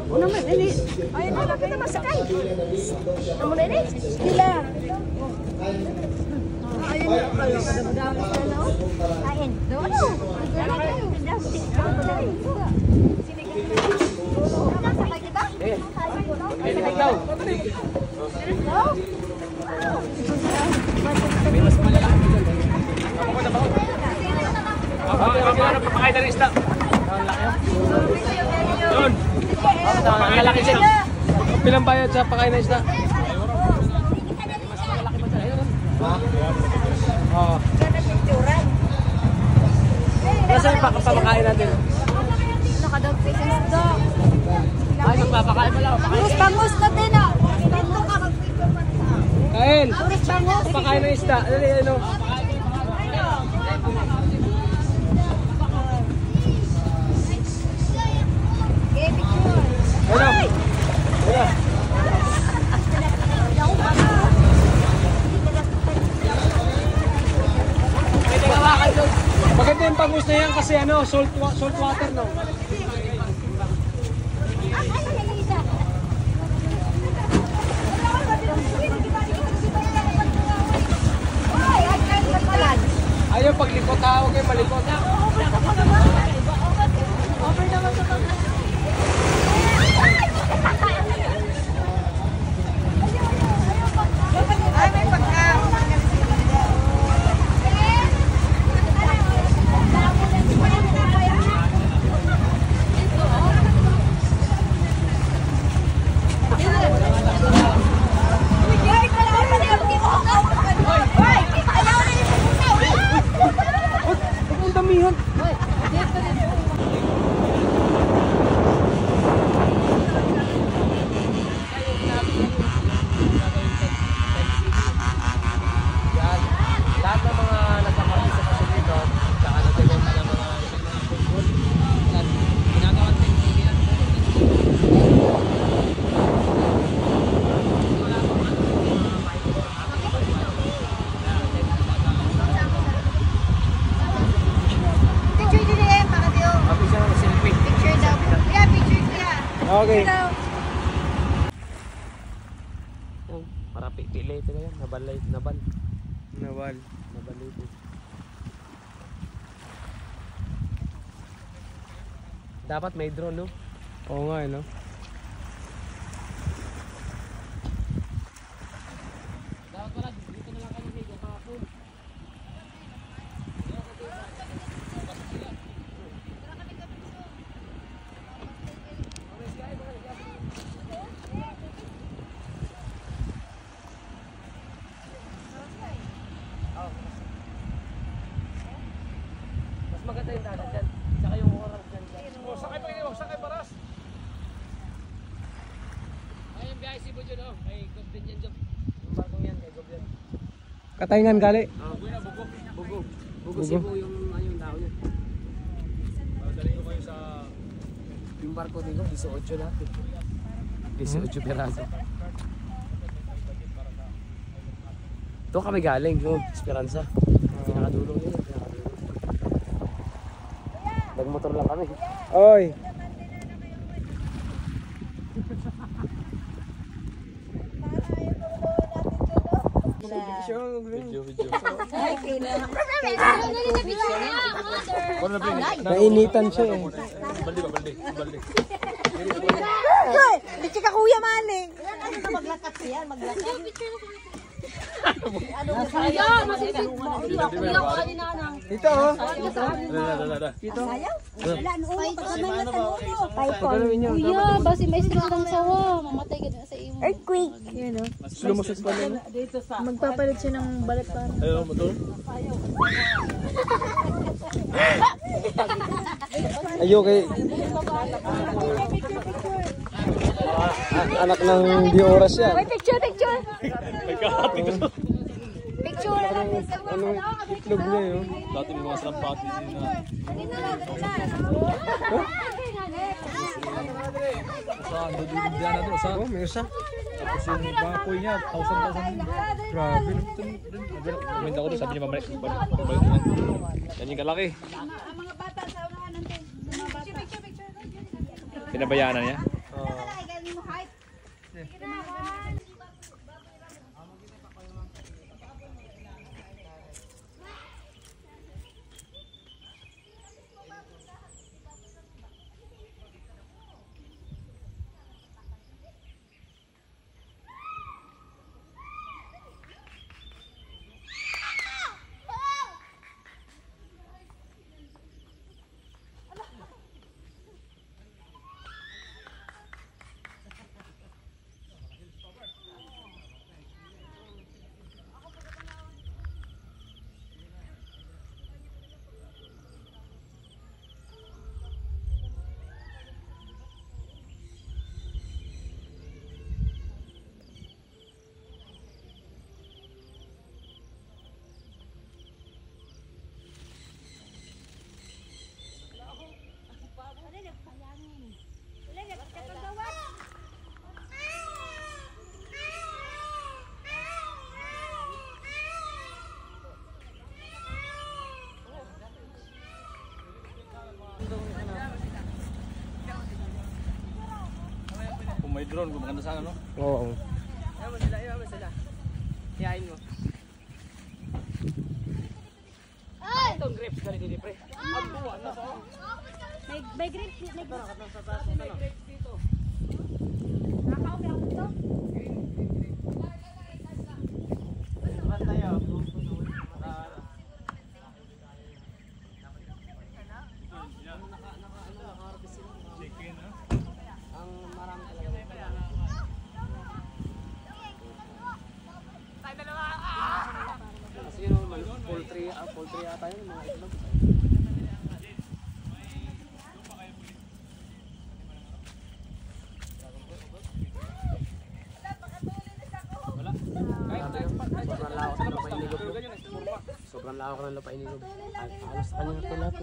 Una man, ini. Ayun na kita masakay. Amo na ini. Sila. Ayun na kayo kada madami sa no. Kain. Ano? Sakay kita? Sakay daw. May mas malala. Ako ko na ba? Ano papakain na rin isda? Doon. Ang lalaki siya. Pilang bayad sa pakain na isda? Oo. Nasaan yung papakain natin? Nakadog pieces isda. Ay, magpapakain mo lang. Bangus na din ah. Dito ka mag-picture man sa. Kain. Papakain na isda. Ano? Maganda yung bangus na yan kasi ano, salt water no. Ayaw paglikot ha, huwag kayo malikot ha. Over naman sa mga. Ay, may pagka. Ang damihan. Lahat ng mga nagkakabisa kasi dito, saka nagkakabisa ng mga ginagawa ng yan. Picture din eh, para diyo. Sabi siya ng selfie. Picture daw. Yeah, picture siya. Okay. Daw. Para pipili ito na yan. Nabal ito. Dapat may drone, no? Oo nga, no? Dapat pala, dito na lang kami video kahapon. Mas maganda yung dagat dyan. Saka yung orang dyan. Sakay paras. Ayun, biyahe si Bojo doon. Kay Gob din yan dyan. Yung barkong yan, kay Gob yan. Katayngan gali? Bugo Cebu yung tao niya. Dali ko kayo sa... Yung barko dito, 18 natin. 18 piraso. Doon kami galing, no? Esperanza. Pinakadulong yun. Nagmotor lang kami. Oy! Nainitan siya eh. Balde. Hindi ka kuya maling. Ano na maglakat siya? Maglakat. Dito oh. Dito. Wala no pagkamay na Kuya, basi may stress ng sawa. Mamatay ka na sa iyo. earthquake. Yan o. Slow motion pa lang. Magpapalit siya ng balat pa. Ayaw mo to? Ayaw kay... anak ng di oras yan. Wait, picture. Nagkahati ko. Picture na natin sa Ano itlog niya yun? Dati may mga sampati na. Sa Oh, may isa. tapos yung bakoy niya, 1,000 din. Grabe. Kuminta ko doon, sabi niya mamalik. Yan Ganyan kalaki. Ang mga bata sa unahan natin. Mga bata. Picture. Pinabayaan na niya. Nakalaki ganyan mo height. Kung may drone, kung maganda sana, no? Oo. Ayaw mo sila. Hiyain mo. Ay! Itong grapes ka rin dito, pre. May grapes. May grapes dito. Nakakaupi ako dito. Saan tayo? Ang marami talaga. Kasi yun, poultry ata yun, mga itlog. Sobrang lawak ng lupa inilog. Sobrang lawak ng lupa inilog. Halos kanya na ito lahat.